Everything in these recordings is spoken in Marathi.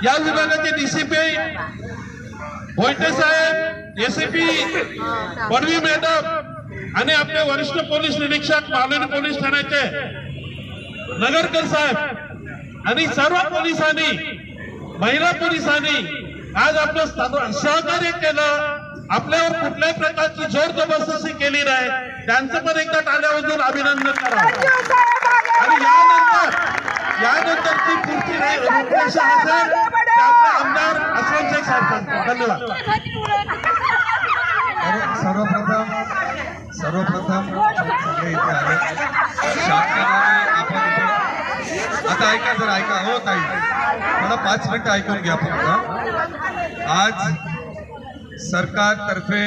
या विभागाचे डीसीपी भोईटे साहेब, एसीपी पडवी मॅडम आणि आपले वरिष्ठ पोलीस निरीक्षक मालवणी पोलीस ठाण्याचे नगरकर साहेब आणि सर्व पोलिसांनी, महिला पोलिसांनी आज आपलं सहकार्य केलं. आपल्यावर कुठल्याही प्रकारची जोर जबरदस्ती केली नाही. त्यांचं पण एकदा टाळ्या वाजवून अभिनंदन करा. आणि यानंतरची पुढची रूपरेषा असेल ते आपले आमदार अस्लम शेख साहेब. धन्यवाद. सर्वप्रथम सगळे इथे आले. आपण आता ऐका, जर ऐका हो ताई, मला 5 मिनिटं ऐकून घ्या फक्त. आज सरकारतर्फे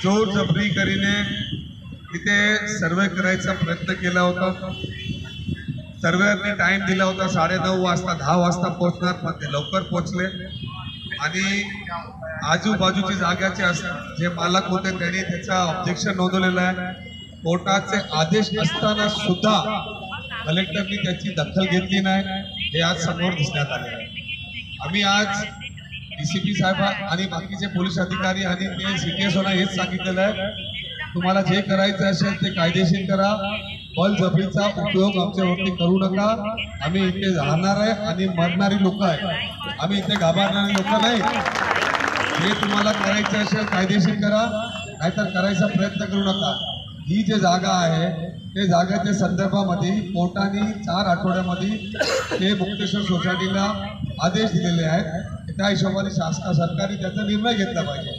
जोर जबरी करीने इथे सर्वे करायचा प्रयत्न केला होता. सर्वेअरने टाइम दिला होता 9:30 वाजता, 10 वाजता पोहोचणार, पण ते लवकर पोहोचले. आणि आजूबाजूची जागाचे जे मालक होते त्यांनी त्याचा ऑब्जेक्शन नोंदवलेलं आहे. कोर्टाचे आदेश असताना सुद्धा कलेक्टरनी त्याची दखल घेतली नाही. हे आज समोर दिसण्यात आले आहे. आम्ही आज डीसीपी साहेब आणि बाकीचे पोलीस अधिकारी आणि ते सीटीएसओना हेच सांगितलेलं आहे, तुम्हाला जे करायचं असेल ते कायदेशीर करा. बळजबरीचा उपयोग आमच्यावरती करू नका. आम्ही इथे राहणार आहे आणि मरणारी लोक आहे, आम्ही इथे घाबरणारी लोक नाही. जे तुम्हाला करायचं असेल कायदेशीर करा, नाहीतर करायचा प्रयत्न करू नका. ही जे जागा आहे ते जागेच्या संदर्भामध्ये कोर्टाने 4 आठवड्यामध्ये ते मुक्तेश्वर सोसायटीला आदेश दिलेले आहेत. त्या हिशोबाने सरकारने त्याचा निर्णय घेतला पाहिजे.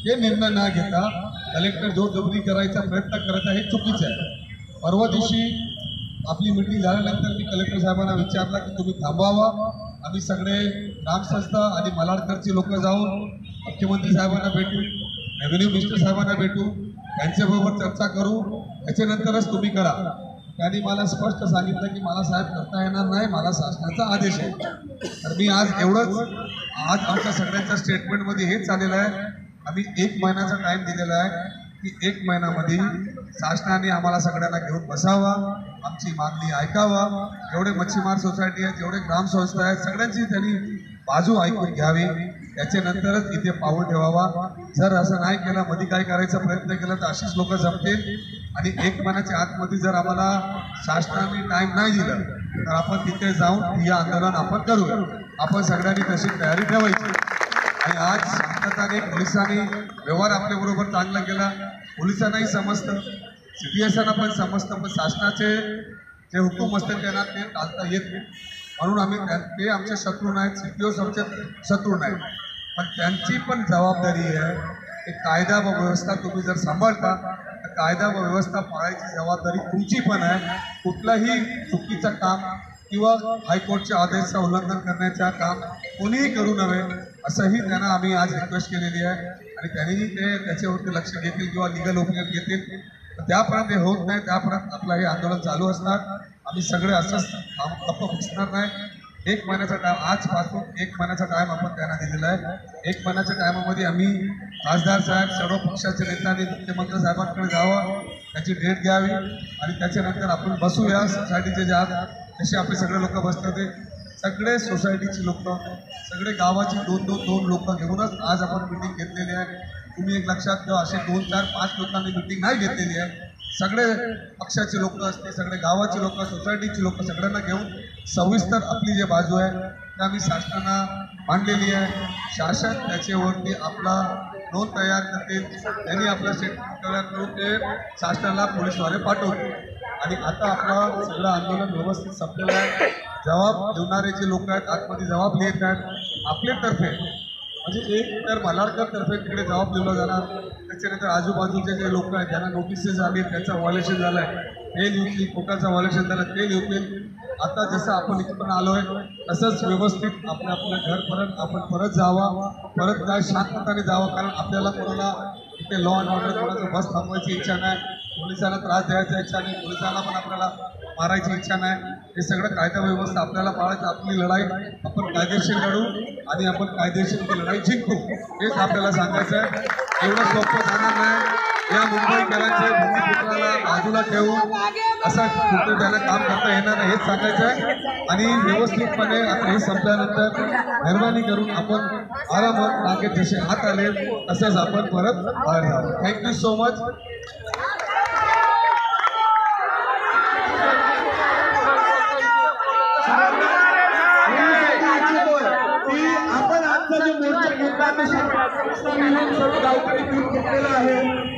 ते निर्णय न घेता कलेक्टर जोरजबरी करायचा प्रयत्न करत आहे, हे चुकीचं आहे. परवा दिवशी आपली मिटिंग झाल्यानंतर मी कलेक्टर साहेबांना विचारलं की तुम्ही थांबवावा. आम्ही सगळे ग्रामसंस्था आणि मलाडकरची लोक जाऊन मुख्यमंत्री साहेबांना भेटू, रेव्हेन्यू मिनिस्टर साहेबांना भेटू, त्यांच्याबरोबर चर्चा करू, त्याच्यानंतरच तुम्ही करा. त्यांनी मला स्पष्ट सांगितलं की मला साहेब करता येणार नाही, मला शासनाचा आदेश आहे. तर मी आज एवढंच, आज आमच्या सगळ्यांच्या स्टेटमेंटमध्ये हेच आलेलं आहे, आम्ही 1 महिन्याचा टाईम दिलेला आहे की 1 महिन्यामध्ये शासनाने आम्हाला सगळ्यांना घेऊन बसावा, आमची मागणी ऐकावा. जेवढे मच्छीमार सोसायटी आहेत, जेवढे ग्रामसंस्था आहेत, सगळ्यांची त्यांनी बाजू ऐकून घ्यावी, त्याच्यानंतरच इथे पाऊल ठेवावा. जर असं नाही केलं, मध्ये काय करायचा प्रयत्न केला तर अशीच लोक जमतील. आणि 1 महिन्याच्या आतमध्ये जर आम्हाला शासनाने टाईम नाही दिलं तर आपण तिथे जाऊन हे आंदोलन आपण करूया. आपण सगळ्यांनी तशी तयारी ठेवायची. आणि आज शांतताने पोलिसांनी व्यवहार आपल्याबरोबर चांगला केला. पोलिसांनाही समजतं, सीटीएसना पण समजतं, पण शासनाचे जे हुकूम असतात त्यांना ते टाळता येत नाही. म्हणून आम्ही ते आमचे शत्रू नाहीत, सीटीओस आमचे शत्रू नाहीत, पण त्यांची पण जबाबदारी आहे. ते कायदा व व्यवस्था तुम्ही जर सांभाळता तर कायदा व व्यवस्था पाळायची जबाबदारी तुमची पण आहे. कुठलंही चुकीचं काम किंवा हायकोर्टच्या आदेशाचं उल्लंघन करण्याचं काम कोणीही करू नये, असंही त्यांना आम्ही आज रिक्वेस्ट केलेली आहे. आणि त्यांनीही ते त्याच्यावरती लक्ष घेतील किंवा लिगल ओपिनियन घेतील. त्यापर्यंत हे होत नाही, त्यापर्यंत आपलं हे आंदोलन चालू असणार. आम्ही सगळे असंच गप्प बसणार नाही. 1 महिन्याचा टाईम, आजपासून 1 महिन्याचा टाईम आपण त्यांना दिलेला आहे. 1 महिन्याच्या टायमामध्ये आम्ही खासदार साहेब, सर्व पक्षाचे नेत्यांनी मुख्यमंत्री साहेबांकडे जावं, त्याची डेट घ्यावी आणि त्याच्यानंतर आपण बसूया. सोसायटीचे जे आज जसे आपले सगळे लोक बसतात, ते सगळे सोसायटीची लोक, सगळे गावाची 2 लोक घेऊनच आज आपण मिटिंग घेतलेली आहे. तुम्ही एक लक्षात ठेवा, असे 2, 4, 5 लोकांनी मिटिंग नाही घेतलेली आहे. सगळे पक्षाचे लोक असते, सगळे गावाचे लोक, सोसायटीचे लोक, सगळ्यांना घेऊन सविस्तर आपली जी बाजू आहे ती आम्ही शासनाला मांडलेली आहे. शासन त्याच्यावरती आपला नोंद तयार करतील, त्यांनी आपला स्टेटमेंट तयार करून ते शासनाला पोलीसद्वारे पाठवतील. आणि आता आपलं सगळं आंदोलन व्यवस्थित संपलेलं आहे. जबाब देणारे जे लोक आहेत आतमध्ये जबाब लिहित आहेत आपल्यातर्फे, म्हणजे एक तर मलाडकरतर्फे तिकडे जबाब दिला जाणार, त्याच्यानंतर आजूबाजूचे जे लोक आहेत ज्यांना नोटिसेस आली, त्याचं व्हायोलेशन झालं आहे ते लिहतील, कोर्टाचं व्हायोलेशन झालं ते लिहतील. आता जसं आपण इथपर्यंत आलो आहे तसंच व्यवस्थित आपल्या घरपर्यंत आपण परत जावा, परत काय शांतताने जावं. कारण आपल्याला कोणाला इथे लॉ अँड ऑर्डर कोणाचं बस थांबवायची इच्छा नाही, पोलिसांना त्रास द्यायचा इच्छा नाही, पोलिसांना पण आपल्याला मारायची इच्छा नाही. हे सगळं कायदा व्यवस्था आपल्याला पाळायचं. आपली लढाई आपण कायदेशीर लढू आणि आपण कायदेशीर ती लढाई जिंकू, हेच आपल्याला सांगायचं आहे. एवढं सोपं जाणार नाही. या मुंबईकरांचे भूमिपुत्राला बाजूला ठेवून असा कुठे काम करता येणार नाही हेच सांगायचं आहे. आणि व्यवस्थितपणे आता हे संपल्यानंतर मेहरबानी करून आपण आरामात मागे जसे हात आले तसेच आपण परत बाहेर जावं. Thank you so much. आपण आजचा जो मोर्चा घेतला ते सर्व गावकरी घेतलेला आहे.